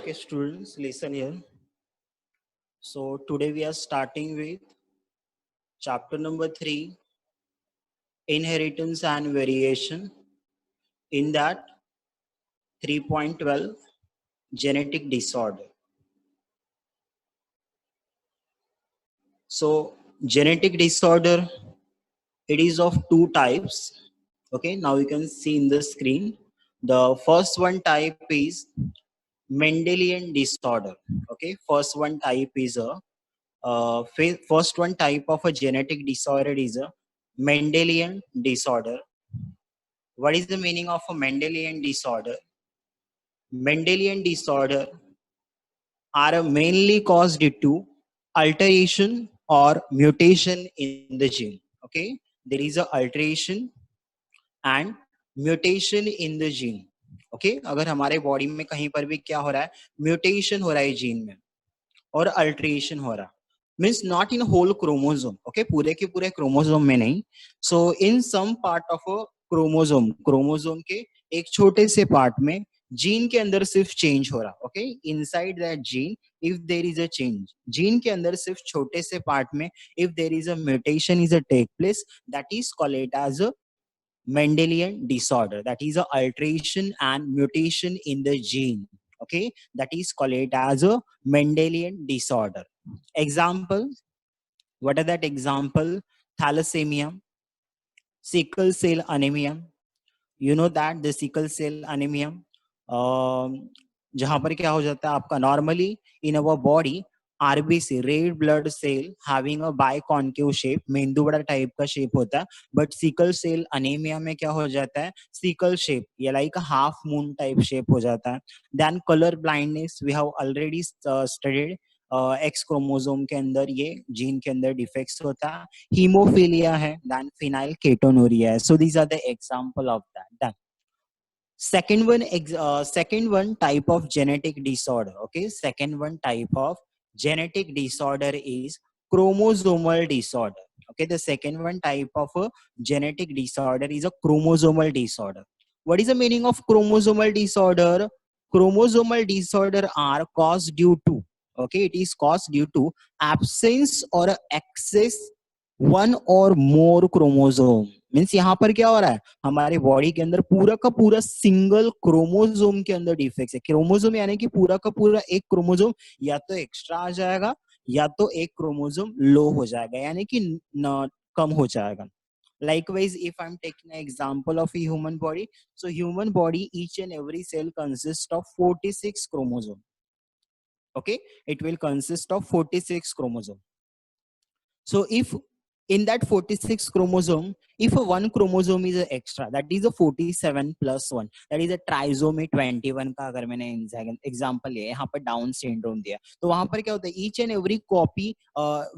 Okay, students, listen here. So today we are starting with chapter number 3, inheritance and variation. In that, 3.12, genetic disorder. So genetic disorder, it is of two types. Okay, now you can see in the screen. The first one type is Mendelian disorder. Okay, first one type is first one type of a genetic disorder is a Mendelian disorder. What is the meaning of a Mendelian disorder? Mendelian disorder are mainly caused due to alteration or mutation in the gene. Okay, there is a alteration and mutation in the gene. Okay, अगर हमारे body में कहीं पर भी क्या हो रहा है, म्यूटेशन हो रहा है जीन में और अल्ट्रेशन हो रहा, means not in whole chromosome. Okay, पूरे के पूरे क्रोमोसोम में नहीं. So in some part of a chromosome, chromosome के एक छोटे से पार्ट में जीन के अंदर सिर्फ चेंज हो रहा. Okay, inside that gene if there is a change, gene के अंदर सिर्फ छोटे से पार्ट में if there is a mutation is a take place, that is called as a Mendelian disorder. That is a alteration and mutation in the gene. Okay, that is called as a Mendelian disorder. Example, what are that example? Thalassemia, sickle cell anemia. You know that the sickle cell anemia, जहां पर क्या हो जाता है आपका normally in our body RBC, red blood cell having a biconcave shape, मेंदू बड़ा type का शेप होता है. बट सिकल सेल अनेमिया में क्या हो जाता है, सिकल शेप या like half moon type shape हो जाता है. Then colour blindness, we have already studied, X chromosome के अंदर ये जीन के अंदर डिफेक्ट्स होता है. हीमोफीलिया है, देन फिनाइल केटोनूरिया है. So these are the example of that. Second one type of genetic disorder. Okay, second one type of genetic disorder is chromosomal disorder. Okay, the second one type of a genetic disorder is a chromosomal disorder. What is the meaning of chromosomal disorder? Chromosomal disorder are caused due to, okay, it is caused due to absence or excess one or more chromosome. Means यहाँ पर क्या हो रहा है, हमारे body के अंदर पूरा का पूरा सिंगल क्रोमोसोम के अंदर डिफेक्ट है. क्रोमोसोम यानी कि पूरा का पूरा एक क्रोमोसोम या तो एक्स्ट्रा आ जाएगा या तो एक क्रोमोसोम लो हो जाएगा, यानी कि कम हो जाएगा. Likewise, if I'm taking an example of a human body, so human body, each and every cell consists of 46 chromosomes. Okay, it will consist of 46 chromosomes. So if in that 46 chromosome, if a one chromosome is extra, that is a 47 plus 1, that is a trisomy 21 का अगर मैंने example लिया, यहाँ पर Down syndrome दिया, तो वहाँ पर क्या होता है, each and every copy,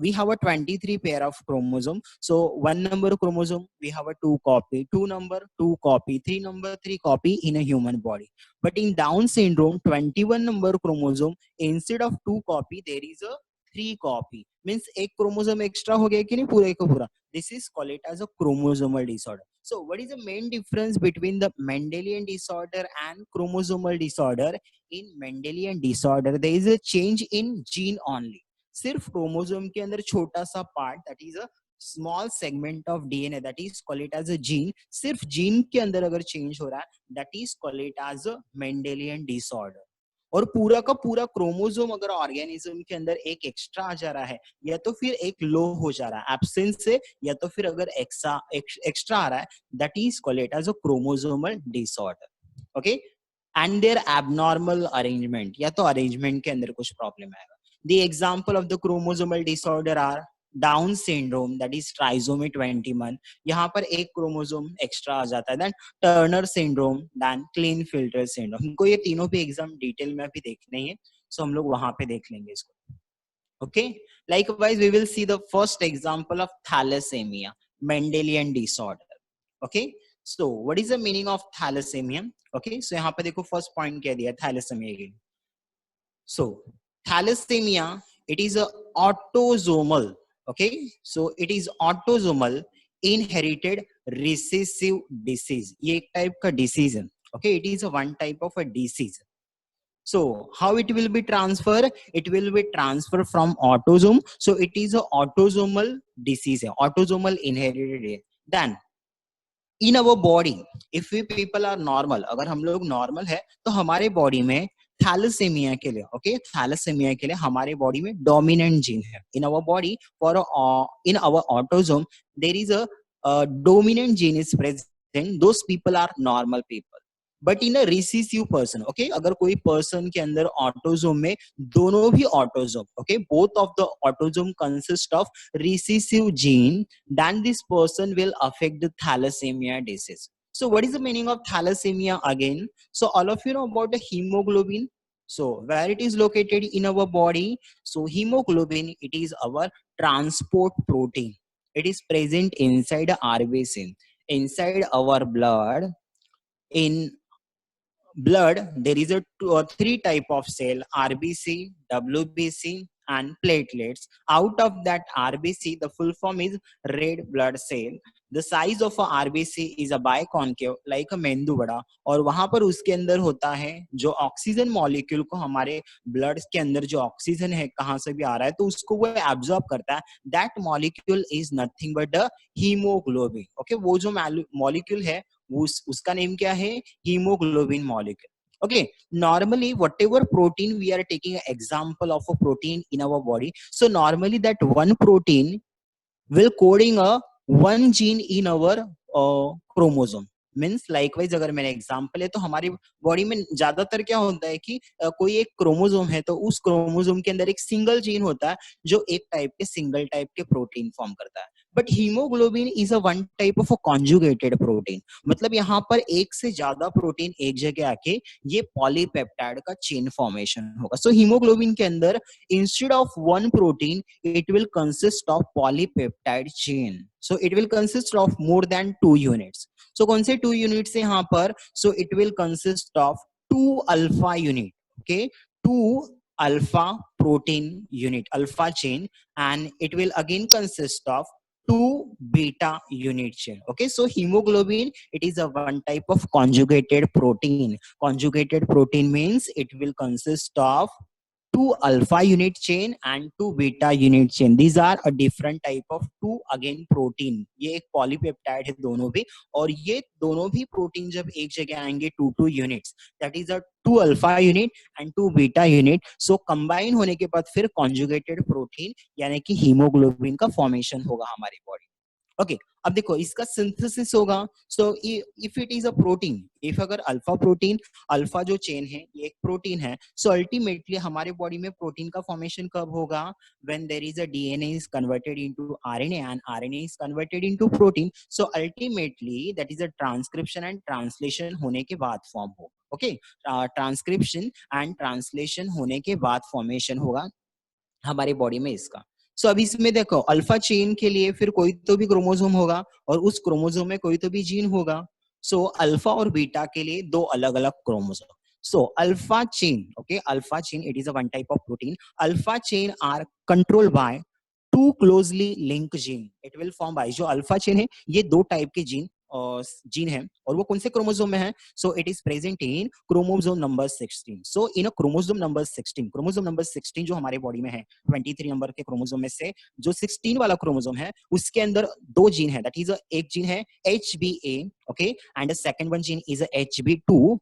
we have a 23 pair of chromosome. So one number chromosome, we have a 2 copy, 2 number 2 copy, 3 number 3 copy in a human body. But in Down syndrome, 21 number chromosome, instead of 2 copy, there is a 3 copy. Means एक chromosome extra हो गया कि नहीं पूरे का पूरा. This is called it as a chromosomal disorder. So what is the main difference between the Mendelian disorder and chromosomal disorder? In Mendelian disorder, there is a change in gene only. सिर्फ chromosome के अंदर छोटा सा part, that is a small segment of DNA, that is called it as a gene. सिर्फ gene के अंदर अगर change हो रहा है, that is called it as a Mendelian disorder. और पूरा का पूरा क्रोमोसोम अगर ऑर्गेनिज्म के अंदर एक एक्स्ट्रा आ जा रहा है या तो फिर एक लो हो जा रहा है एब्सेंस से, या तो फिर अगर एक्स्ट्रा आ रहा है, that is called it as a chromosomal disorder. Okay, and there abnormal arrangement, या तो अरेंजमेंट के अंदर कुछ प्रॉब्लम आएगा. The example of the chromosomal disorder are Down syndrome, that is trisomy 21, यहाँ पर एक क्रोमोसोम एक्स्ट्रा आ जाता है. Then Turner syndrome, then Klinefelter syndrome. हमको ये तीनों पे एग्जाम डिटेल में भी देखने हैं, सो हम लोग वहां पे देख लेंगे इसको. Okay, likewise we will see the first example of thalassemia, Mendelian disorder. Okay, so what is the meaning of thalassemia? Okay, so यहाँ पे देखो फर्स्ट पॉइंट क्या दिया थैलेसेमिया के. So thalassemia, it is a autosomal. Okay, so it is autosomal inherited recessive disease. ये एक type का disease है. Okay, it is a one type of a disease. So how it will be transfer? It will be transfer from autosome. So it is a autosomal disease, autosomal inherited. Then in our body, if we people are normal, अगर हम लोग normal है तो हमारे body में thalassaemia के लिए, okay, thalassaemia के लिए हमारे बॉडी में डोमिनेंट जीन है in our body for in our autosome there is a dominant gene is present, those people are normal people. But in a recessive person, okay, अगर कोई person के अंदर autosome में दोनों भी autosome, okay, both of the autosome consist of recessive gene, then this person will affect the thalassemia disease. So what is the meaning of thalassemia again? So all of you know about the hemoglobin. So where it is located in our body? So hemoglobin, it is our transport protein. It is present inside RBC, inside our blood. In blood there is a two or three type of cell: RBC, WBC and platelets. Out of that RBC, the full form is red blood cell. The size of a RBC is a biconcave like a मेंदू बड़ा, और वहां पर उसके अंदर होता है जो ऑक्सीजन मॉलिक्यूल को, हमारे ब्लड के अंदर जो ऑक्सीजन है कहां से भी आ रहा है तो उसको वो एब्जॉर्ब करता है. That molecule is nothing but the haemoglobin. Okay, वो जो मॉलिक्यूल है उसका नेम क्या है? hemoglobin molecule. Okay, normally whatever protein we are taking an example of a protein in our body, so normally that one protein will coding a one gene in our chromosome. Means likewise अगर मेरा example है तो हमारी body में ज्यादातर क्या होता है कि कोई एक क्रोमोसोम है तो उस क्रोमोसोम के अंदर एक सिंगल जीन होता है जो एक टाइप के सिंगल टाइप के प्रोटीन फॉर्म करता है. But haemoglobin is a one type of a conjugated protein. मतलब यहाँ पर एक से ज्यादा प्रोटीन एक जगह आके ये पॉलीपेप्टाइड का चेन फॉर्मेशन होगा. सो हीमोग्लोबिन के अंदर instead of one protein it will consist of polypeptide chain. So it will consist of more than 2 units. So कौन से 2 units है यहाँ पर? So it will consist of 2 alpha unit. Okay, 2 alpha protein unit, alpha chain, and it will again consist of 2 beta unit chain. Okay, so hemoglobin, it is a one type of conjugated protein. Conjugated protein means it will consist of 2 alpha unit chain and 2 beta unit chain. These are a different type of 2 again protein. ये एक polypeptide है दोनों भी, और ये दोनों भी protein जब एक जगह आएंगे 2 units, that is a 2 alpha unit and 2 beta unit. So combine होने के बाद फिर conjugated protein यानी कि हीमोग्लोबिन का फॉर्मेशन होगा हमारी बॉडी. ओके, अब देखो इसका सिंथेसिस होगा. So if it is a protein, if अगर अल्फा प्रोटीन, अल्फा जो चेन है ये एक प्रोटीन है, सो अल्टीमेटली हमारे बॉडी में प्रोटीन का फॉर्मेशन कब होगा? When there is a DNA is converted into RNA and RNA is converted into protein. So ultimately that is a transcription and translation होने के बाद फॉर्म होगा. ओके, ट्रांसक्रिप्शन एंड ट्रांसलेशन होने के बाद फॉर्मेशन होगा हमारी बॉडी में इसका. सो अब इसमें देखो अल्फा चेन के लिए फिर कोई तो भी क्रोमोसोम होगा और उस क्रोमोसोम में कोई तो भी जीन होगा. सो अल्फा और बीटा के लिए दो अलग अलग chromosome. So alpha chain, okay, alpha chain it is a one type of protein. Alpha chain are control by two closely link gene. It will form by, जो alpha chain है ये दो टाइप के जीन है, और वो कौन से क्रोमोसोम में है? So it is present in chromosome number 16. So in a chromosome number 16, chromosome number 16 जो हमारे बॉडी में है 23 नंबर के क्रोमोसोम में से जो 16 वाला क्रोमोसोम है उसके अंदर दो जीन है. दैट इज एक जीन है HBA, okay, and second one gene is HB2.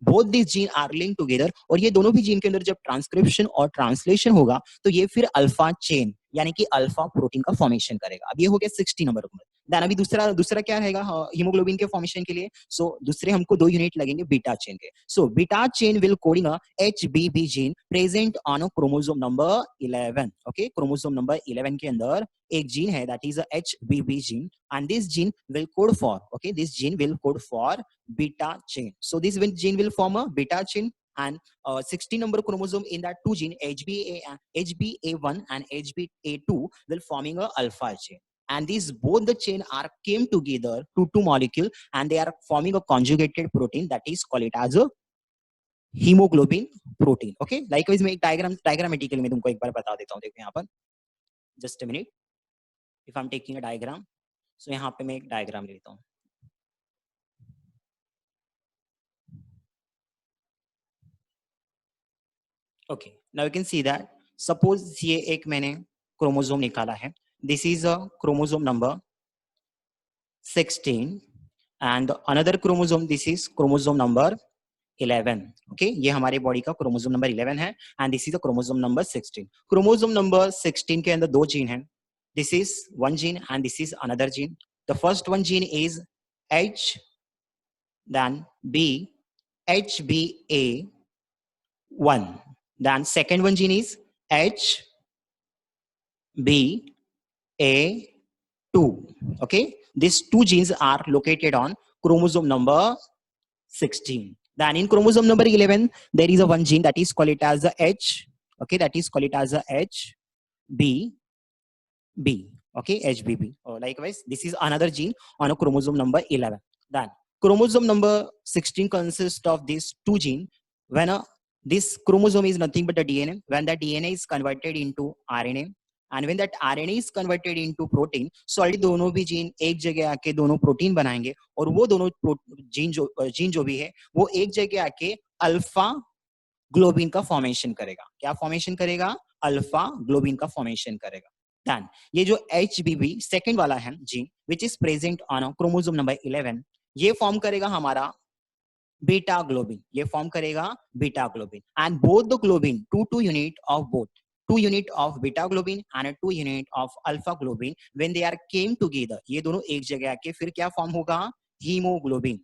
Both this gene are link together, और ये दोनों भी जीन के अंदर जब ट्रांसक्रिप्शन और ट्रांसलेशन होगा तो ये फिर अल्फा चेन यानी कि अल्फा प्रोटीन का फॉर्मेशन करेगा. अब ये हो गया 60 नंबर का. देन अभी दूसरा दूसरा क्या रहेगा हीमोग्लोबिन के फॉर्मेशन के लिए? सो दूसरे हमको 2 unit लगेंगे बीटा चेन के. So beta chain will coding a HBB gene present on a chromosome number 11. Okay, chromosome number 11 के अंदर एक जीन है that is a HBB gene, and this gene will code for, okay, this gene will code for beta chain. So this gene will form a beta chain, and 60 number chromosome in that two gene HBA1 and HBA2 will forming a alpha chain. And these both the chain are came together to two molecule and they are forming a conjugated protein that is called it as a hemoglobin protein. Okay, likewise मैं एक diagrammatically मैं तुमको एक बार बता देता हूँ. देखो यहाँ पर just a minute, if I'm taking a diagram, so यहाँ पे मैं एक diagram लेता हूँ. Okay, now you can see that suppose ये एक मैंने क्रोमोसोम निकाला है, this is a chromosome number 16 and another chromosome, this is chromosome number 11. Okay, ये हमारे बॉडी का क्रोमोसोम नंबर 11 है and this is the chromosome number 16. Chromosome number 16 के अंदर दो जीन हैं, this is one gene and this is another gene. The first one gene is H, then B, HBA1, then second one gene is HBA2. Okay, these two genes are located on chromosome number 16. Then in chromosome number 11, there is a one gene that is called it as the H. Okay, that is called it as the HBB. Okay, HBB. Likewise, this is another gene on a chromosome number 11. Then chromosome number 16 consists of these two genes. When this chromosome is nothing but the DNA, when the DNA is converted into RNA, and when that RNA is converted into protein, so already दोनों भी gene एक जगह आके दोनों protein बनाएंगे और वो दोनों जीन जो भी है वो एक जगह आके अल्फा ग्लोबिन का फॉर्मेशन करेगा. क्या फॉर्मेशन करेगा? अल्फा ग्लोबिन का फॉर्मेशन करेगा. देन ये जो HBB सेकंड वाला है gene which is present on chromosome number 11, ये फॉर्म करेगा हमारा बीटा ग्लोबिन. ये फॉर्म करेगा beta globin and both the globin two unit of both 2 unit of beta globin and 2 unit of alpha globin when they are came together, ये दोनों एक जगह आके फिर क्या फॉर्म होगा? हीमोग्लोबिन.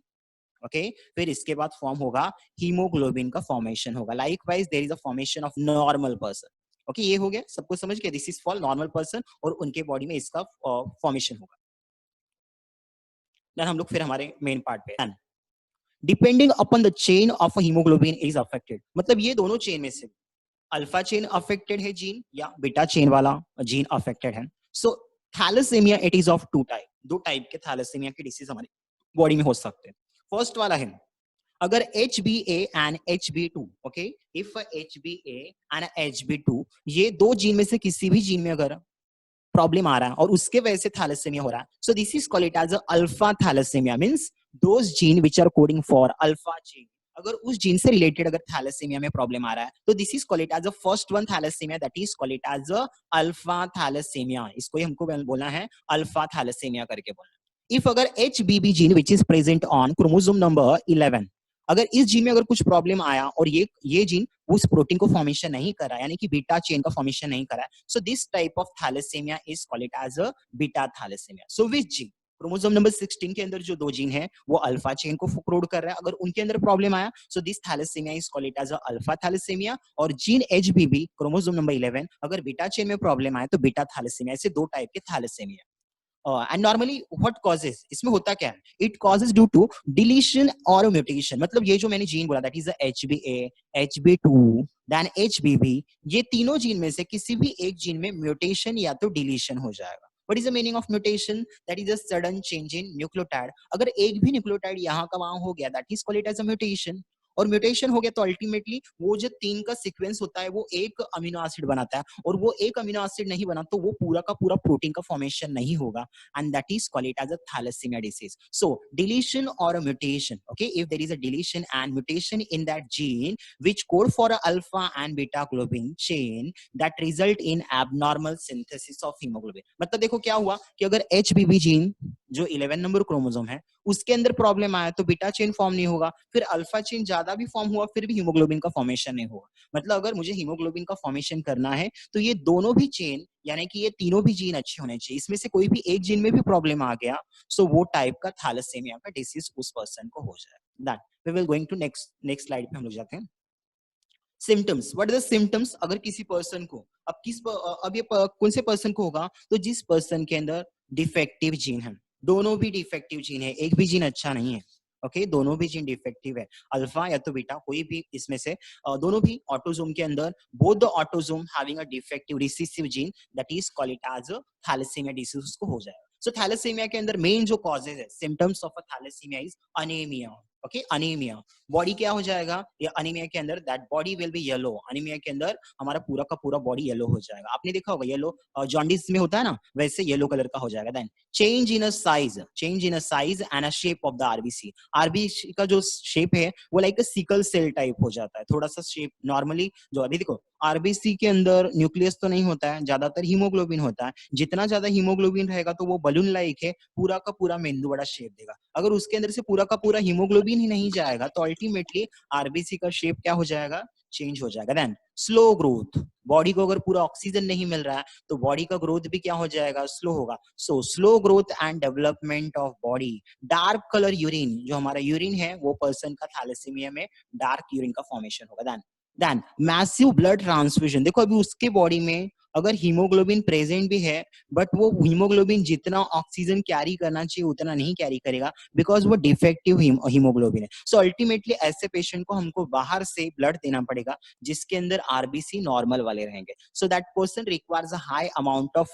ओके, फिर इसके बाद फॉर्म होगा हीमोग्लोबिन का फॉर्मेशन होगा. Likewise there is a formation of normal person. Okay, ये हो गया, सबको समझ गया? This is for normal person और उनके बॉडी में इसका फॉर्मेशन होगा. देन हम लोग फिर हमारे मेन पार्ट पे. Depending upon the chain of haemoglobin is affected, मतलब ये दोनों चेन में से अल्फा चेन अफेक्टेड है जीन या बीटा चेन वाला जीन अफेक्टेड है. So thalassemia it is of two type. दो टाइप के थैलेसीमिया के डिसीज हमारी बॉडी में हो सकते हैं. फर्स्ट वाला है अगर HBA and HB2, okay, if HBA and HB2 ये दो जीन में से किसी भी जीन में अगर प्रॉब्लम आ रहा है और उसके वजह से थैलेसीमिया हो रहा है, so this is called it as alpha thalassaemia. Means those gene which are coding for alpha gene, अगर उस जीन से रिलेटेड अगर थैलेसीमिया में प्रॉब्लम आ रहा है तो this is called it as a first one thalassaemia, that is called it as a alpha thalassaemia. इसको ही हमको बोलना है अल्फा थैलेसीमिया करके बोलना. इफ अगर HBB gene which is present on chromosome number 11, अगर इस जीन में अगर कुछ प्रॉब्लम आया और ये जीन उस प्रोटीन को फॉर्मेशन नहीं कर रहा है, यानी कि बीटा चेन का फॉर्मेशन नहीं कर रहा है, so this type of thalassaemia is called it as a beta thalassaemia. So which gene? Chromosome number 16 के अंदर जो दो जीन है वो अल्फा चेन को कोड कर रहा है, अगर उनके अंदर प्रॉब्लम आया so this thalassaemia is called it as a alpha thalassaemia. और जीन HBB क्रोमोसोम नंबर 11 अगर बीटा चेन में प्रॉब्लम आया तो बीटा थैलेसीमिया. ऐसे दो टाइप के thalassaemia. And normally what causes, इसमें होता क्या है? It causes due to deletion और म्यूटेशन. मतलब ये जो मैंने जीन बोला that is HBA, HB2 then HBB, ये तीनों जीन में से किसी भी एक जीन में म्यूटेशन या तो डिलीशन हो जाएगा. What is the meaning of mutation? That is a sudden change in nucleotide. अगर एक भी न्यूक्लियोटाइड यहाँ का वहां हो गया, that is called it as a mutation. और म्यूटेशन हो गया तो अल्टीमेटली वो जो 3 का सीक्वेंस होता है वो एक अमीनो एसिड बनाता है, और वो एक अमीनो एसिड नहीं बना तो वो पूरा का पूरा प्रोटीन का फॉर्मेशन नहीं होगा, and that is called it as a thalassemia disease. So deletion or a mutation, okay, if there is a deletion and mutation in that gene which code for a alpha and beta globin chain that result in abnormal synthesis of hemoglobin. मतलब देखो क्या हुआ कि अगर HBB gene जो 11 number chromosome है उसके अंदर प्रॉब्लम आया तो बीटा चेन फॉर्म नहीं होगा, फिर अल्फा चेन ज्यादा भी फॉर्म हुआ फिर भी हीमोग्लोबिन का फॉर्मेशन नहीं होगा. मतलब अगर मुझे हीमोग्लोबिन का फॉर्मेशन करना है तो ये दोनों भी चेन यानी कि ये तीनों भी जीन अच्छे होने चाहिए. इसमें से कोई भी एक जीन में भी प्रॉब्लम आ गया सो वो टाइप का थैलेसीमिया का डिसीज उस पर्सन को हो जाएगा. That we will going to next slide पे हम लोग जाते हैं. Symptoms, what are the symptoms अगर किसी पर्सन को अब ये कौन से पर्सन को होगा? तो जिस पर्सन के अंदर डिफेक्टिव जीन है, दोनों भी डिफेक्टिव जीन है, एक भी जीन अच्छा नहीं है. ओके, दोनों भी जीन डिफेक्टिव है, अल्फा या तो बीटा कोई भी इसमें से दोनों भी ऑटोसोम के अंदर both the autosome having a defective recessive gene that is called it as thalassaemia disease उसको हो जाएगा. सो थैलेसीमिया के अंदर मेन जो कॉजेज है symptoms of a thalassaemia is anaemia. Okay anaemia, body क्या हो जाएगा ये अनीमिया के अंदर, that body will be yellow, anaemia के अंदर हमारा पूरा का पूरा बॉडी येलो हो जाएगा। आपने देखा होगा येलो जॉन्डिस में होता है ना, वैसे येलो कलर का हो जाएगा। Then change in a size, change in a size and a shape of the RBC, RBC का जो शेप है वो लाइक सिकल सेल टाइप हो जाता है, थोड़ा सा शेप नॉर्मली जो अभी देखो आरबीसी के अंदर न्यूक्लियस तो नहीं होता है, ज्यादातर हीमोग्लोबिन होता है, जितना ज्यादा हीमोग्लोबिन रहेगा तो वो बलून लाइक है, पूरा का पूरा मेंदू बड़ा शेप देगा। अगर उसके अंदर से पूरा का पूरा हीमोग्लोबिन ही नहीं जाएगा तो अल्टीमेटली आरबीसी का शेप क्या हो जाएगा, चेंज हो जाएगा। देन स्लो ग्रोथ, बॉडी को अगर पूरा ऑक्सीजन नहीं मिल रहा है तो बॉडी का ग्रोथ भी क्या हो जाएगा, स्लो होगा। So slow growth and development of body. Dark colour urine, जो हमारा यूरिन है वो पर्सन का थैलेसीमिया में डार्क यूरिन का फॉर्मेशन होगा। देन मैसिव ब्लड ट्रांसफ्यूजन, देखो अभी उसके बॉडी में अगर हीमोग्लोबिन प्रेजेंट भी है बट वो हीमोग्लोबिन जितना ऑक्सीजन कैरी करना चाहिए उतना नहीं कैरी करेगा, बिकॉज वो डिफेक्टिव हीमोग्लोबिन है। सो अल्टीमेटली ऐसे पेशेंट को हमको बाहर से ब्लड देना पड़ेगा जिसके अंदर आरबीसी नॉर्मल वाले रहेंगे। So that person requires a high amount of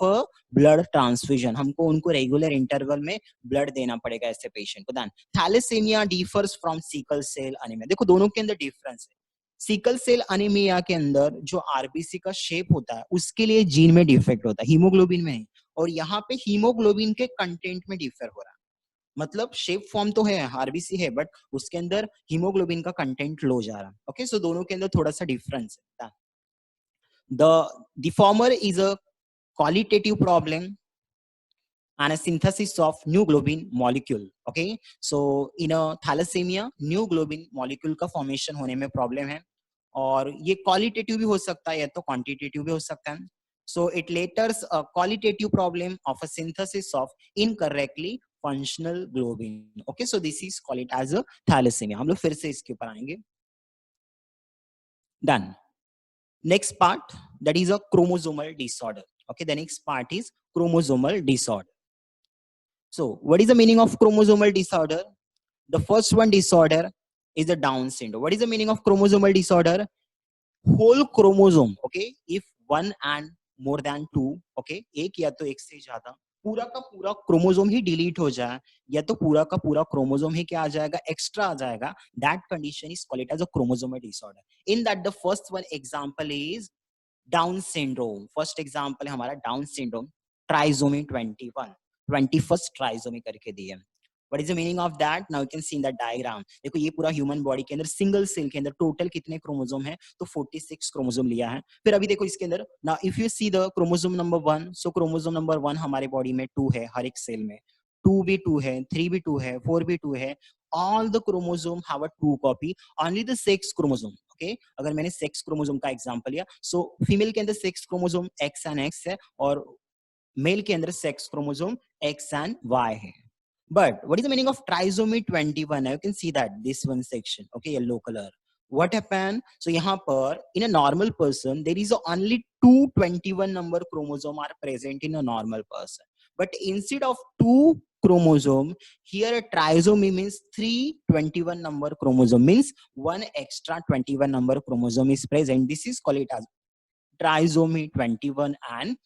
blood transfusion, हमको उनको रेगुलर इंटरवल में ब्लड देना पड़ेगा ऐसे पेशेंट को। Then thalassaemia differs from sickle cell anaemia, देखो दोनों के अंदर डिफरेंस है। सिकल सेल अनीमिया के अंदर जो आरबीसी का शेप होता है उसके लिए जीन में डिफेक्ट होता है, हीमोग्लोबिन में नहीं, और यहाँ पे हीमोग्लोबिन के कंटेंट में डिफर हो रहा है। मतलब शेप फॉर्म तो है, आरबीसी है, बट उसके अंदर हीमोग्लोबिन का कंटेंट लो जा रहा है। ओके सो दोनों के अंदर थोड़ा सा डिफरेंस है। The former is a qualitative problem and a synthesis of new globin molecule. Okay, so in a thalassemia new globin molecule का formation होने में problem है, और ये qualitative भी हो सकता है या तो quantitative भी हो सकता है. So it laters a qualitative problem of a synthesis of incorrectly functional globin. Okay, so this is called it as a thalassemia. हम लोग फिर से इसके ऊपर आएंगे. Done. Next part, that is a chromosomal disorder. Okay, the next part is chromosomal disorder. So what is the meaning of chromosomal disorder? The first one disorder is the Down syndrome. What is the meaning of chromosomal disorder? Whole chromosome, okay, if one and more than two, okay, एक या तो एक से ज्यादा, पूरा का पूरा chromosome ही delete हो जाए या तो पूरा का पूरा क्रोमोसोम ही क्या आ जाएगा, एक्स्ट्रा आ जाएगा, that condition is called it as a chromosomal disorder. In that the first one example is down syndrome. First example है हमारा down syndrome, trisomy 21, 21st trisomy करके दिया. What is the meaning of that? Now you can see in that diagram. देखो ये पूरा human body के अंदर single cell के अंदर टोटल कितने क्रोमोसोम है, तो 46 क्रोमोसोम लिया है. फिर अभी देखो इसके अंदर ना, if you see the chromosome number 1, so chromosome number 1 हमारे बॉडी में 2 है, हर एक सेल में 2 भी 2 है, 3 भी 2 है, 4 भी 2 है. All the chromosome have a 2 copy. Only the sex chromosome. Okay? अगर मैंने सेक्स क्रोमोसोम का एग्जांपल लिया, सो फीमेल के अंदर sex chromosome X and X है और मेल के अंदर sex chromosome X and Y है. But what is the meaning of trisomy 21? You can see that this one section, okay, yellow color. What happened? So यहाँ पर in a normal person there is only 221 number chromosome are present in a normal person. But instead of 2 chromosome, here a trisomy means 321 number chromosome, means one extra 21 number chromosome is present. This is called it as trisomy 21 and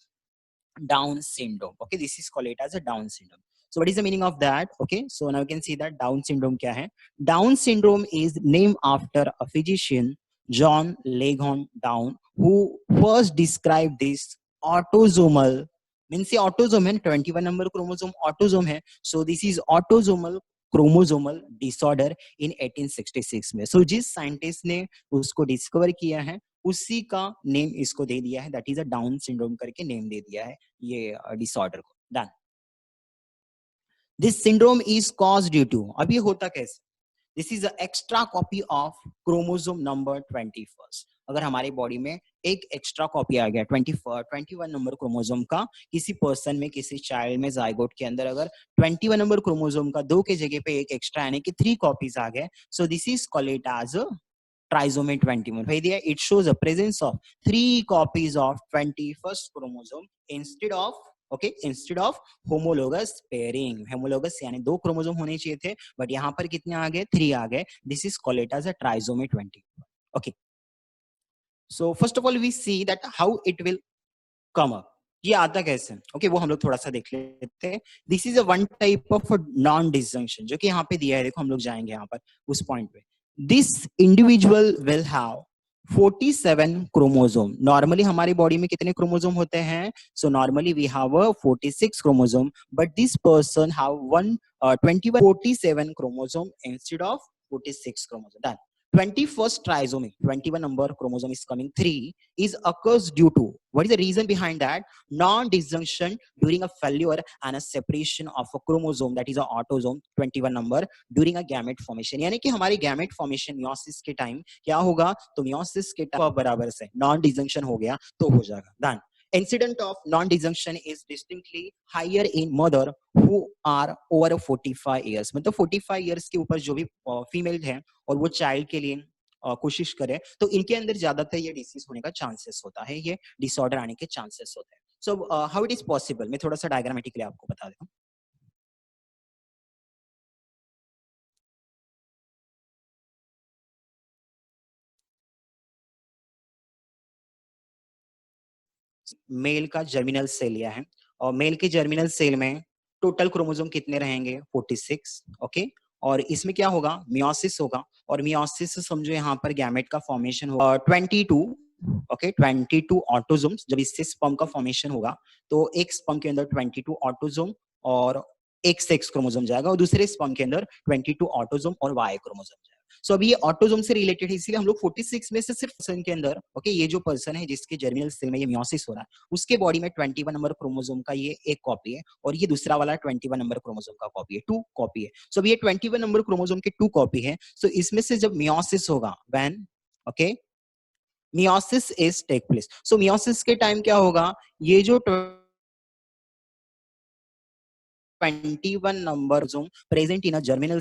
Down syndrome. Okay, this is called it as a Down syndrome. So what is the meaning of that? Okay, so now you can see that Down syndrome क्या है. Down syndrome is named after a physician, John Leghorn Down, who first described this autosomal, means ये autosome है, 21 number chromosome autosome है. So this is autosomal chromosomal disorder in 1866 में. So जिस scientist ने उसको discover किया है उसी का नेम इसको दे दिया है, that is a Down syndrome करके नेम दे दिया है ये डिसऑर्डर को. Done. This syndrome is caused due to, अब ये होता कैसे, this is a extra copy of chromosome number 21. अगर हमारी बॉडी में एक एक्स्ट्रा कॉपी आ गया 21 नंबर क्रोमोसोम का, किसी पर्सन में, किसी चाइल्ड में, जाइगोट के अंदर अगर 21 नंबर क्रोमोसोम का 2 के जगह पे एक एक्स्ट्रा यानी कि 3 कॉपीज आ गए, so this is called it as trisomy 21. It shows a presence of 3 copies of 21st chromosome instead of homologous pairing. Homologous यानी 2 क्रोमोसोम होने चाहिए थे, बट यहाँ पर कितने आ गए, 3 आ गए. This is called it as a trisomy 21. Okay. So first of all we see that how it will come up. ये आता कैसे, ओके वो हम लोग थोड़ा सा देख लेते हैं। This is a one type of non disjunction जो कि यहाँ पे दिया है, देखो हम लोग जाएंगे यहाँ पर उस पॉइंट पे। This individual will have 47 chromosome. Normally हमारी बॉडी में कितने क्रोमोसोम होते हैं? So normally we have 46 chromosome, but this person have 47 chromosome instead of 46 chromosome. 21st trisomy, 21 number chromosome is coming 3 is occurs due to, what is the reason behind that? Non-disjunction during a failure and a separation of a chromosome, that is a autosome 21 number during a gamete formation। यानी कि हमारी gamete formation meiosis के time क्या होगा? तो meiosis के time बराबर से non-disjunction हो गया तो हो जाएगा। Done। Incident of non-disjunction is distinctly higher in mother who are over 45 years। मतलब 45 years के ऊपर जो भी फीमेल है और वो चाइल्ड के लिए कोशिश करे तो इनके अंदर ज्यादातर ये डिसीज होने का चांसेस होता है, ये डिसऑर्डर आने के चांसेस होते हैं। So how it is possible, मैं थोड़ा सा डायग्रामेटिकली आपको बता देता हूँ। मेल का जर्मिनल सेल लिया है और मेल के जर्मिनल सेल में टोटल क्रोमोसोम कितने रहेंगे? 46। ओके, और इसमें क्या होगा? मियोसिस होगा, और मियोसिस से समझो यहाँ पर गैमेट का फॉर्मेशन होगा 22। Okay, 22 autosomes. जब इससे स्पर्म का फॉर्मेशन होगा तो एक स्पर्म के अंदर 22 ऑटोसोम और एक सेक्स क्रोमोसोम जाएगा, और दूसरे स्पर्म के अंदर 22 ऑटोसोम और वाई क्रोमोसोम जाएगा। सो अभी ये ऑटोसोम से रिलेटेड है, इसलिए हम लोग 46 में से सिर्फ पर्सन के अंदर, ओके, ये जो पर्सन है जिसके जर्मिनल सेल में ये मियोसिस हो रहा है, उसके बॉडी में 21 नंबर क्रोमोसोम का ये एक कॉपी है, और ये दूसरा वाला 21 नंबर क्रोमोसोम का कॉपी है, 2 कॉपी है। सो अभी ये 21 नंबर क्रोमोसोम के 2 कॉपी है। सो इसमें से जब मियोसिस होगा, when, okay, meiosis is take place. So meiosis के टाइम क्या होगा? ये जो 21 number chromosome present in a germinal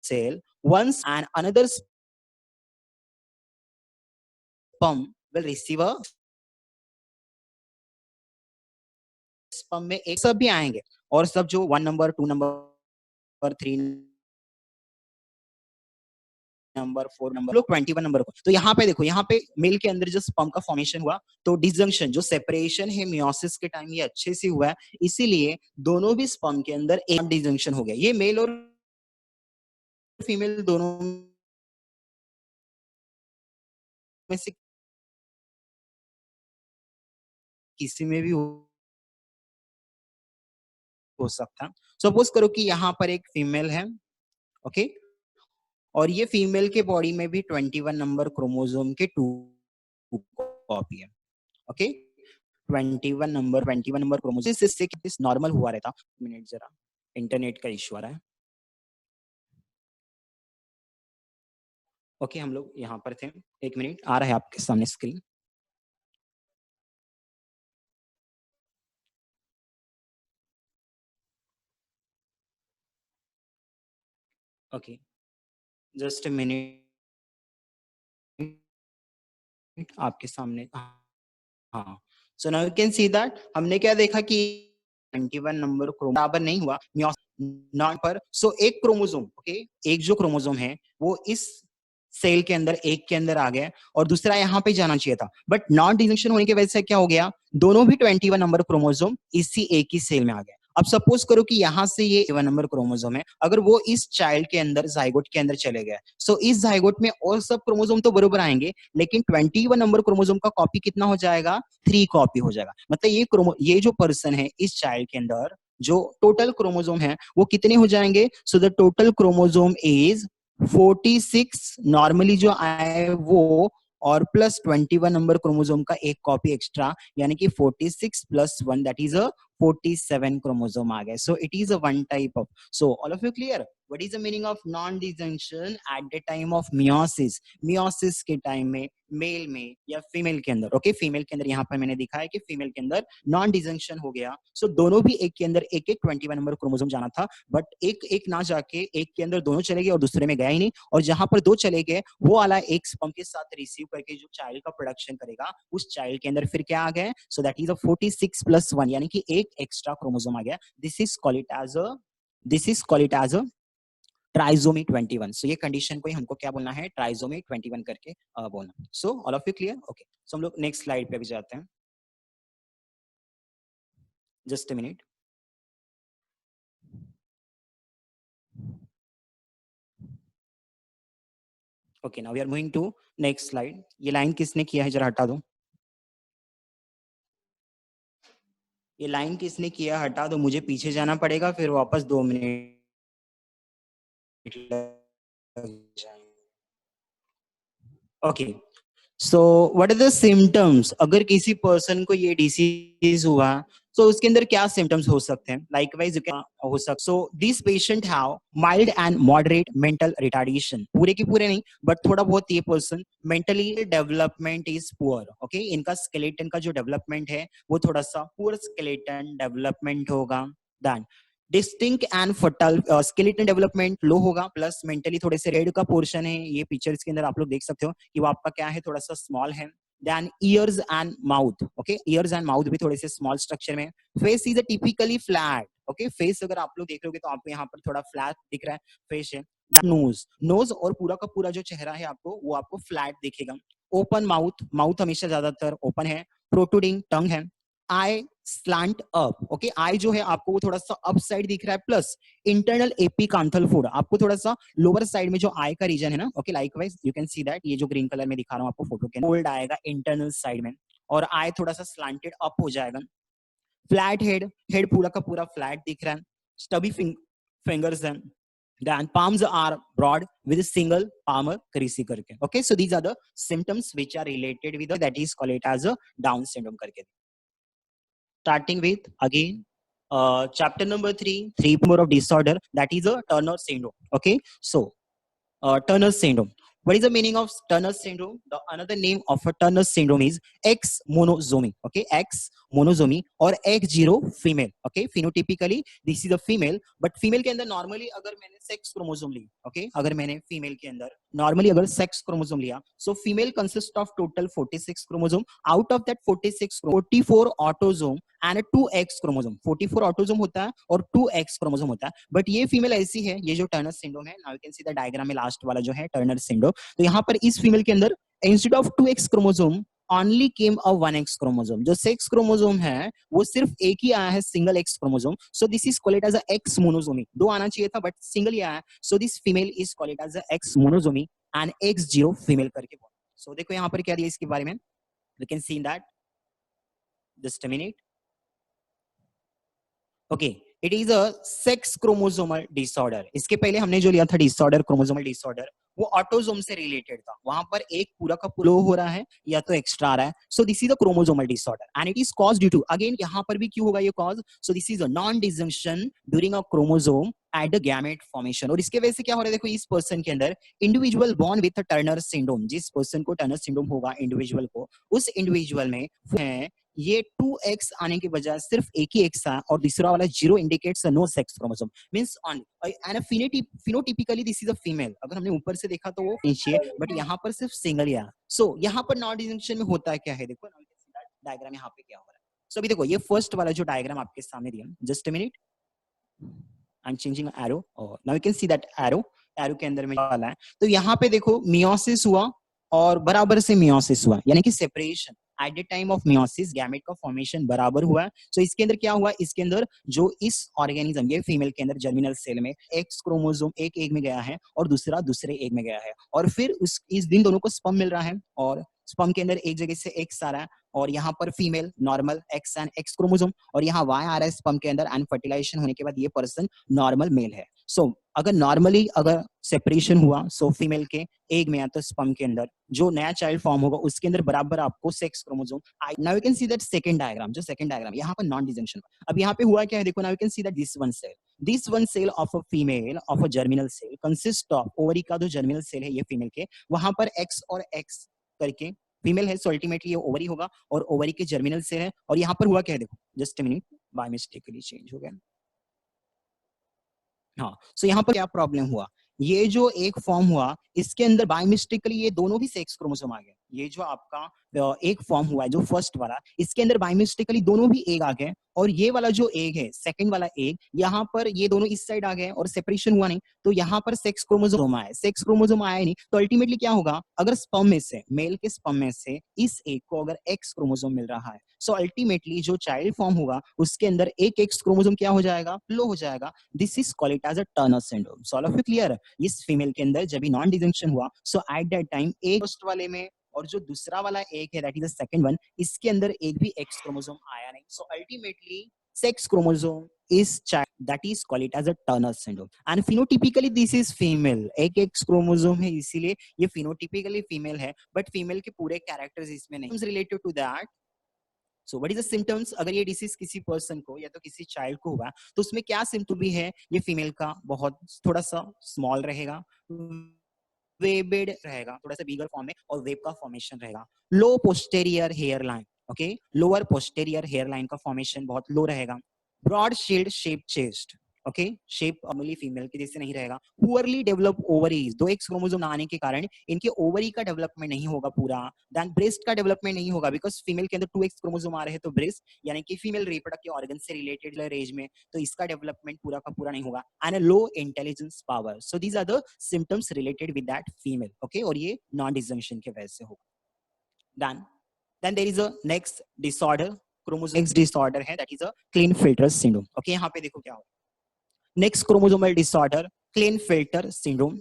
cell once and another sperm will receive a sperm में एक सब भी आएंगे, और सब जो 1 नंबर 2 नंबर 3 नंबर 4 नंबर लोग 21 नंबर को। तो यहाँ पे देखो, यहाँ पे मेल के अंदर जो स्पर्म का फॉर्मेशन हुआ तो डिसजंक्शन जो सेपरेशन है मियोसिस के टाइम ये अच्छे से हुआ है, इसीलिए दोनों भी स्पर्म के अंदर एक डिसजंक्शन हो गया। ये मेल और फीमेल दोनों में से किसी में भी हो सकता है। सपोज करो कि यहाँ पर एक फीमेल है, ओके, और ये फीमेल के बॉडी में भी 21 नंबर क्रोमोसोम के 2 कॉपी है, ओके, 21 नंबर क्रोमोसोम इससे नॉर्मल हुआ रहता। मिनट जरा, इंटरनेट का इश्यू आ रहा है। ओके, हम लोग यहाँ पर थे, एक मिनट, आ रहा है आपके सामने screen. Okay, just a minute, आपके सामने। हाँ, so now you can see that हमने क्या देखा कि 21 नंबर बराबर नहीं हुआ नॉट पर। सो एक क्रोमोसोम, ओके, एक जो क्रोमोसोम है वो इस सेल के अंदर एक के अंदर आ गया, और दूसरा यहाँ पे जाना चाहिए था, बट नॉन डिजंक्शन होने की वजह से क्या हो गया? दोनों भी 21 नंबर क्रोमोसोम इसी एक ही सेल में आ गया। अब सपोज करो कि यहाँ से ये 1 नंबर क्रोमोसोम है, अगर वो इस चाइल्ड के अंदर जाइगोट के अंदर चले गए, सो इस जाइगोट में और सब क्रोमोसोम तो बराबर आएंगे, लेकिन 21 नंबर क्रोमोसोम का कॉपी कितना हो जाएगा? 3 कॉपी हो जाएगा। मतलब ये जो पर्सन है इस चाइल्ड के अंदर जो टोटल क्रोमोसोम है वो कितने हो जाएंगे? So the total chromosome is 46 normally जो आए वो, और प्लस 21 नंबर क्रोमोसोम का एक कॉपी एक्स्ट्रा, यानी कि 46 plus 1 that is a 47 chromosome आ गए। So it is a one type of. So all of you clear what is the meaning of non disjunction at the time of meiosis? Meiosis के time में male में या female के अंदर, okay, female के अंदर यहाँ पर मैंने दिखा है कि फीमेल के अंदर नॉन डिजंक्शन हो गया। सो दोनों भी एक के अंदर एक एक 21 नंबर क्रोमोसोम जाना था, बट एक एक ना जाके एक के अंदर दोनों चले गए और दूसरे में गया ही नहीं, और जहां पर 2 चले गए वो वाला एक स्पर्म के साथ रिसीव करके जो चाइल्ड का प्रोडक्शन करेगा उस चाइल्ड के अंदर फिर क्या आ गए? So that is a 46 plus 1, यानी कि एक एक्स्ट्रा क्रोमोसोम आ गया। This is call it as a trisomy 21। सो ये कंडीशन को ही हमको क्या बोलना है? ट्राइसोमी 21 करके बोलना। So all of you clear? Okay, so हम लोग नेक्स्ट स्लाइड पे भी जाते हैं। Just a minute. Okay, now we are moving to next slide. ये लाइन किसने किया है, जरा हटा दो. ये लाइन किसने किया, हटा दो. मुझे पीछे जाना पड़ेगा, फिर वापस 2 मिनट लग जाएंगे. Okay, so what are the symptoms. अगर किसी पर्सन को ये डिसीज हुआ तो उसके अंदर क्या सिम्टम्स हो सकते हैं. लाइकवाइज हो सकते. So this patient have mild and moderate mental retardation. पूरे की पूरे नहीं, बट थोड़ा बहुत. ये person mentally development is poor. Okay, इनका स्केलेटन का जो डेवलपमेंट है वो थोड़ा सा पुअर स्केलेटन डेवलपमेंट होगा. Then distinct and fertile skeleton development low होगा. प्लस मेंटली थोड़े से रेड का पोर्शन है. ये पिक्चर्स के अंदर आप लोग देख सकते हो कि वो आपका क्या है, थोड़ा सा स्मॉल है. Then ears and mouth. Okay, ears and mouth भी थोड़े से स्मॉल स्ट्रक्चर में. Face is a typically flat. Okay, face अगर आप लोग देख लोगे तो आपको यहाँ पर थोड़ा फ्लैट दिख रहा है फेस है. नोज, नोज और पूरा का पूरा जो चेहरा है आपको वो आपको फ्लैट दिखेगा. ओपन माउथ, माउथ हमेशा ज्यादातर ओपन है. प्रोट्रूडिंग टंग है. आई स्लांट अप. ओके, आई जो है आपको वो थोड़ा सा अप साइड दिख रहा है. प्लस इंटरनल एपिकांथल फोड आपको थोड़ा सा लोअर साइड में जो आई का रीजन है ना. Okay, likewise you can see that. ये जो ग्रीन कलर में दिखा रहा हूँ आपको फोटो के, फोल्ड आएगा इंटरनल साइड में और आई थोड़ा सा स्लांटेड अप हो जाएगा. फ्लैट हेड, हेड पूरा का पूरा फ्लैट दिख रहा है. स्टबी फिंगर्स हैं. Then palms are broad with a single palm crease करके. Okay, so these are the symptoms which are related with that is called it as a Down syndrome करके. Starting with again chapter number 3, three more of disorder, that is a Turner syndrome. Okay, so Turner syndrome. What is the meaning of Turner syndrome? The another name of a Turner syndrome is X monosomy. Okay, X monosomy or X0 female. Okay, phenotypically this is a female, but female के अंदर normally अगर मैंने sex chromosome ली, okay, अगर मैंने female के अंदर normally अगर sex chromosome लिया, so female consists of total 46 chromosome. Out of that 46, 44 autosome and 2X chromosome. 44 autosome होता है और 2X क्रोमोसोम होता है. बट ये फीमेल ऐसी है, ये जो टर्नर सिंड्रोम है, now you can see the diagram में लास्ट वाला जो है टर्नर सिंड्रोम. तो यहाँ पर इस फीमेल के अंदर instead of 2X chromosome only came a 1X chromosome. जो सेक्स क्रोमोसोम है वो सिर्फ एक ही आया है, single X chromosome. So this is called as a X monosomy. दो आना चाहिए था बट सिंगल ही आया है. So this female is called as a X monosomy and X0 female करके. सो देखो यहाँ पर क्या दिया इसके बारे में. We can see that. Just a minute. Okay, it is a sex chromosomal disorder. इसके पहले हमने जो लिया था डिसऑर्डर, क्रोमोसोमल डिसऑर्डर, वो ऑटोसोम से रिलेटेड था. वहां पर एक पूरा का पूरा हो रहा है या तो एक्स्ट्रा आ रहा है. So this is a chromosomal disorder and it is cause due to, again यहाँ पर भी क्यों होगा ये cause. So this is a non disjunction during a chromosome at the gamete formation. और इसके वजह से क्या हो रहा है, देखो इस पर्सन के अंदर individual born with Turner syndrome, जिस पर्सन को टर्नर सिंड्रोम होगा इंडिविजुअल को, उस इंडिविजुअल में है ये 2X आने के बजाय सिर्फ एक ही X है और दूसरा वाला 0 indicates no sex chromosome. Means on and phenotypically this is a female. अगर हमने ऊपर से देखा तो वो नीचे, बट यहाँ पर सिर्फ सिंगल ही आया. सो यहाँ पर नॉन डिजंक्शन में होता है क्या है, देखो डायग्राम यहाँ पे क्या हो रहा है. सो अभी देखो ये फर्स्ट वाला जो डायग्राम आपके सामने दिया, just a minute, I am changing arrow. Now you can see that arrow, arrow के अंदर में वाला है. तो यहाँ पे देखो मियोसिस हुआ और बराबर से मियोसिस हुआ, यानी कि separation eight the time of meiosis gamete का फॉर्मेशन बराबर हुआ. सो इसके अंदर क्या हुआ, इसके अंदर जो इस ऑर्गेनिज्म ये फीमेल के अंदर जर्मिनल सेल में एक्स क्रोमोसोम एक एग में गया है और दूसरा दूसरे एग में गया है और फिर उस इस दिन दोनों को स्पर्म मिल रहा है और स्पर्म के अंदर एक जगह से एक्स आ रहा है और यहाँ पर female normal x and X chromosome और यहाँ वाई आ रहा है स्पर्म के अंदर एंड फर्टिलाइजेशन होने के बाद ये पर्सन नॉर्मल मेल है. सो अगर नॉर्मली अगर सेपरेशन हुआ सो फीमेल के एग में या तो स्पर्म के अंदर जो नया चाइल्ड फॉर्म होगा उसके अंदर बराबर आपको sex chromosome. Now you can see that second diagram, जो सेकंड डायग्राम यहाँ पर नॉन डिजंक्शन. अब यहाँ पे हुआ क्या है, देखो now you can see that this one cell of a female of a germinal cell consist of, ovary का जो जर्मिनल सेल है ये फीमेल के, वहां पर एक्स और एक्स करके फीमेल है. सो अल्टीमेटली ये ओवरी होगा और ओवरी के जर्मिनल सेल है. और यहाँ पर हुआ क्या है, देखो just a minute, by mistakenly change हो गया. हाँ, सो यहाँ पर क्या प्रॉब्लम हुआ, ये जो एक फॉर्म हुआ इसके अंदर बाय मिस्टेकली ये दोनों भी सेक्स क्रोमोसोम आ गए. ये जो आपका एक फॉर्म हुआ है जो फर्स्ट वाला, इसके अंदर बाय मिस्टेकली दोनों भी एग आ गए, और ये वाला जो एग है सेकंड वाला एग, यहाँ पर ये दोनों इस साइड आ गए और सेपरेशन हुआ नहीं, तो यहाँ पर सेक्स क्रोमोसोम आया, सेक्स क्रोमोसोम आया नहीं, तो अल्टीमेटली क्या होगा, अगर स्पर्म में से, मेल के स्पर्म में से इस एग को अगर एक्स क्रोमोसोम मिल रहा है, सो अल्टीमेटली जो चाइल्ड फॉर्म होगा उसके अंदर एक एक्स क्रोमोसोम क्या हो जाएगा, लो हो जाएगा। This is called it as a Turner syndrome. So all of you clear? इस फीमेल के अंदर जब भी नॉन डिजंक्शन हुआ, सो एट दैट टाइम एक फर्स्ट वाले में और जो दूसरा वाला एग है that is the second one, इसके अंदर एक भी एक्स क्रोमोसोम आया नहीं, so ultimately sex chromosome is child, that is called it as a Turner syndrome, and phenotypically this is female, एक X chromosome है इसीलिए ये phenotypically female है, but female के पूरे characters इसमें नहीं। related to that, so what is the symptoms? अगर ये डिसीज किसी पर्सन को या तो किसी चाइल्ड को हुआ तो उसमें क्या सिम्टम भी है, ये फीमेल का बहुत थोड़ा सा स्मॉल रहेगा, वेबेड रहेगा, थोड़ा सा बिगर फॉर्म में, और वेब का फॉर्मेशन रहेगा, low posterior hair line, okay, lower posterior hair line का फॉर्मेशन बहुत लो रहेगा, broad shield shape chest, okay, shape normally female के जैसे नहीं रहेगा, पुअरली डेवलप ओवरीज, दो एक्स क्रोमोसोम आने के कारण इनके ओवरी का डेवलपमेंट नहीं होगा पूरा, देन ब्रेस्ट का डेवलपमेंट नहीं होगा, बिकॉज फीमेल के अंदर टू एक्स क्रोमोसोम आ रहे हैं, तो ब्रेस्ट यानी कि फीमेल रिप्रोडक्टिव ऑर्गन से रिलेटेड एज में, तो इसका डेवलपमेंट पूरा का पूरा नहीं होगा, and low intelligence power. So these are the symptoms related with that female, okay, और ये नॉन डिजंक्शन के वजह से होगा। then there is a next disorder, chromosome X disorder है, that is a Klinefelter syndrome, okay, यहाँ पे देखो क्या हो, next chromosomal disorder Klinefelter syndrome,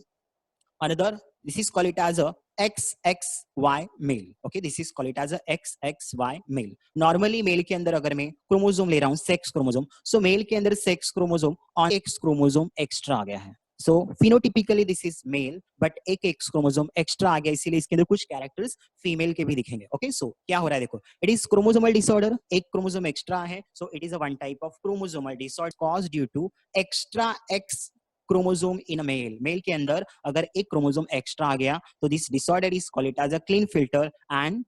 another, this is called it as a XXY male, okay, this is called it as a XXY male। normally male के अंदर अगर मैं chromosome ले रहा हूँ सेक्स क्रोमोसोम, सो मेल के अंदर सेक्स क्रोमोसोम और एक्स क्रोमोसोम एक्स्ट्रा आ गया है, so phenotypically this is male, but एक एक्स क्रोमोसोम एक्स्ट्रा आ गया, इसीलिए इसके अंदर कुछ कैरेक्टर्स फीमेल के भी दिखेंगे, ओके। सो क्या हो रहा है देखो, इट इज क्रोमोसोमल डिसऑर्डर, एक क्रोमोसोम एक्स्ट्रा है, so it is a one type of chromosomal disorder caused due to extra X chromosome in a male, male के अंदर अगर एक क्रोमोसोम एक्स्ट्रा आ गया, तो this disorder is called it as a Klinefelter and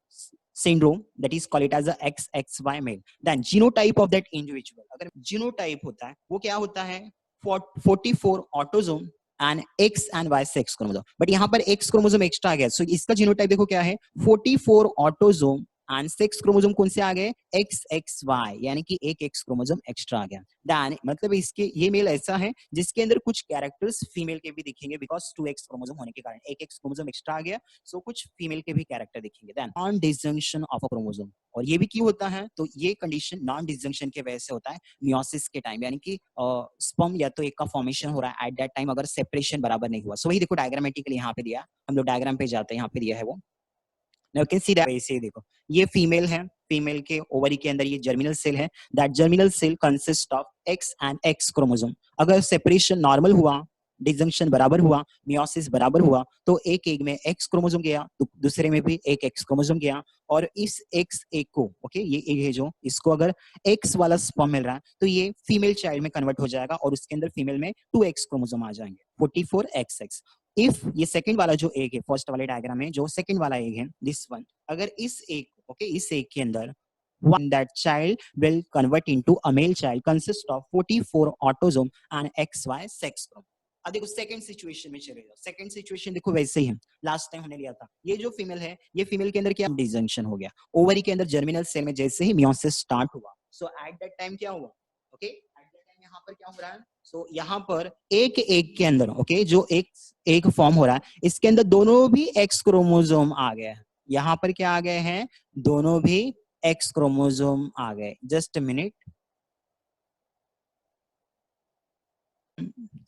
syndrome, that is called it as a XXY male। then genotype of that individual, अगर जीनोटाइप होता है वो क्या होता है, 44 autosome and X and Y sex chromosome, but यहाँ पर एक्स क्रोमोसोम एक्स्ट्रा आ गया, सो इसका जीनोटाइप देखो क्या है, 44 ऑटोसोम एंड सेक्स क्रोमोसोम कौन से आ गए, XXY, यानी कि एक एक्स क्रोमोसोम एक्स्ट्रा आ गया। दैन मतलब इसके ये मेल ऐसा है जिसके अंदर कुछ कैरेक्टर्स फीमेल के भी दिखेंगे, बिकॉज 2 एक्स क्रोमोसोम होने के कारण एक एक्स क्रोमोसोम एक्स्ट्रा आ गया, सो कुछ फीमेल के भी कैरेक्टर दिखेंगे। Than non disjunction of a chromosome, और ये भी क्यों होता है, तो ये कंडीशन नॉन डिसजंक्शन के वजह से होता है मियोसिस के टाइम, यानी कि स्पर्म या तो एक का फॉर्मेशन हो रहा है एट दैट टाइम अगर सेपरेशन बराबर नहीं हुआ। सो वही देखो डायग्रामेटिकली यहाँ पे दिया, हम लोग डायग्राम पे जाते हैं, यहाँ पे दिया है वो, Now you can see that ऐसे देखो, ये फीमेल है, फीमेल के ओवरी के अंदर ये जर्मिनल सेल है, that germinal cell consist of X and X chromosome. अगर सेपरेशन नॉर्मल हुआ, डिसजंक्शन बराबर हुआ, मियोसिस बराबर हुआ, तो एक एग में एक्स क्रोमोसोम गया, तो दूसरे में भी एक एक्स क्रोमोसोम गया, और इस एक्स एग को, ओके, ये एग है जो, इसको अगर एक्स वाला स्पर्म मिल रहा है, तो ये फीमेल चाइल्ड में कन्वर्ट हो जाएगा और उसके अंदर फीमेल में 2 एक्स क्रोमोसोम आ जाएंगे, 44XX। इफ ये सेकंड वाला जो एग है, फर्स्ट वाले डायग्राम में जो सेकंड वाला एग है, दिस वन, अगर इस एग, ओके, इस एग के अंदर one that child will convert into a male child consists of 44 autosome and XY sex chromosome। अब देखो सेकंड सिचुएशन में चले जाओ, सेकंड सिचुएशन देखो वैसे ही है, लास्ट टाइम हमने लिया था, ये जो फीमेल है, ये फीमेल के अंदर क्या डिसजंक्शन हो गया, ओवरी के अंदर जर्मिनल सेल में जैसे ही मियोसिस स्टार्ट हुआ, सो एट दैट टाइम क्या हुआ, ओके, एट दैट टाइम यहाँ पर क्या हो रहा है, सो यहाँ पर एक एग के अंदर, ओके, जो एक फॉर्म हो रहा है, इसके अंदर दोनों भी एक्स क्रोमोसोम आ गए हैं, यहाँ पर क्या आ गए हैं, दोनों भी एक्स क्रोमोसोम आ गए। जस्ट मिनट,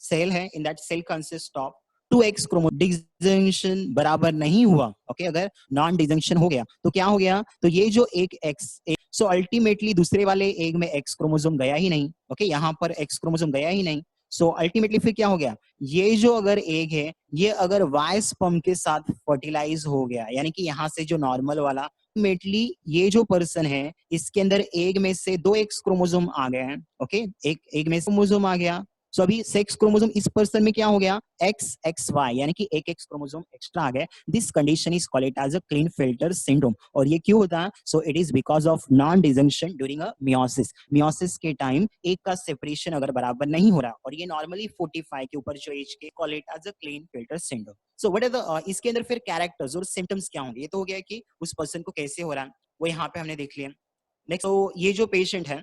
सेल है, in that cell consist of 2 X chromosome, disjunction बराबर नहीं हुआ, ओके, अगर नॉन डिसजंक्शन हो गया तो क्या हो गया, तो ये जो एक एक्स, सो अल्टीमेटली दूसरे वाले एग में एक्स क्रोमोसोम गया ही नहीं, ओके, यहाँ पर एक्स क्रोमोसोम गया ही नहीं, सो अल्टीमेटली फिर क्या हो गया, ये जो अगर एग है, ये अगर वाई स्पर्म के साथ फर्टिलाइज हो गया, यानी कि यहाँ से जो नॉर्मल वाला, अल्टीमेटली ये जो पर्सन है, इसके अंदर एग में से 2 एक्स क्रोमोसोम आ गए हैं, ओके, एक एग में क्रोमोसोम आ गया, सो अभी सेक्स क्रोमोसोम इस पर्सन में क्या हो गया, XXY, यानी कि एक एक्स क्रोमोसोम एक्स्ट्रा आ गया. This condition is called as a Klinefelter syndrome. और ये क्यों होता है, so it is because of non disjunction during a meiosis. Meiosis के टाइम एक का सेपरेशन अगर बराबर नहीं हो रहा, और ये नॉर्मली 45 के ऊपर जो एज के, call it as a Klinefelter syndrome. So what are the इसके अंदर फिर कैरेक्टर्स और सिम्टम्स क्या होंगे. ये तो हो गया कि उस पर्सन को कैसे हो रहा है, वो यहाँ पे हमने देख लिया. नेक्स्ट, तो ये जो पेशेंट है,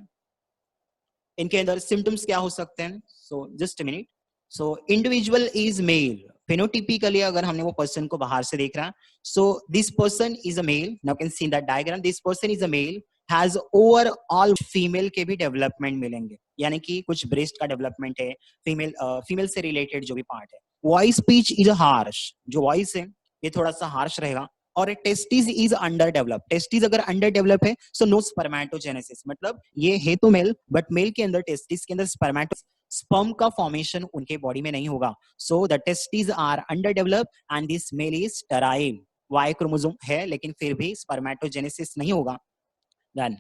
इनके अंदर सिम्टम्स क्या हो सकते हैं. So just a minute. So individual is male. Phenotypically अगर हमने वो पर्सन को बाहर से देख रहा है, so this person is a male. Now can see in that diagram, this person is a male, has overall female के भी डेवलपमेंट मिलेंगे, यानी कि कुछ ब्रेस्ट का डेवलपमेंट है, फीमेल से रिलेटेड जो भी पार्ट है. Voice pitch is harsh. जो वॉइस है ये थोड़ा सा हार्श रहेगा. और testis is under develop. Testis अगर अंडर डेवलप है, सो नो स्पर्मेटोजेनेसिस. मतलब ये है तो मेल, बट मेल के अंदर, टेस्टिस के अंदर स्पर्म का फॉर्मेशन उनके बॉडी में नहीं होगा. So the testis are under develop and this male is sterile. Y chromosome है लेकिन फिर भी स्पर्मेटोजेनेसिस नहीं होगा. Then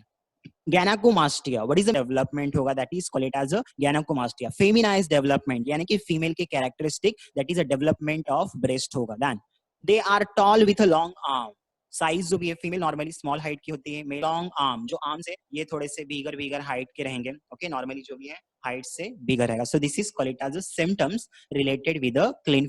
gynecomastia, what is the development होगा, that is called it as a gynecomastia. Feminized development, यानी कि फीमेल के characteristic, that is a development of breast होगा. then they are tall with a long arm. Size जो भी है, female normally small height की होती है, मेल लॉन्ग आर्म. जो आर्म्स है ये थोड़े से बिगर हाइट के रहेंगे. ओके, नॉर्मली जो भी है हाइट से बिगर रहेगा. So this is called it as a symptoms related with a clean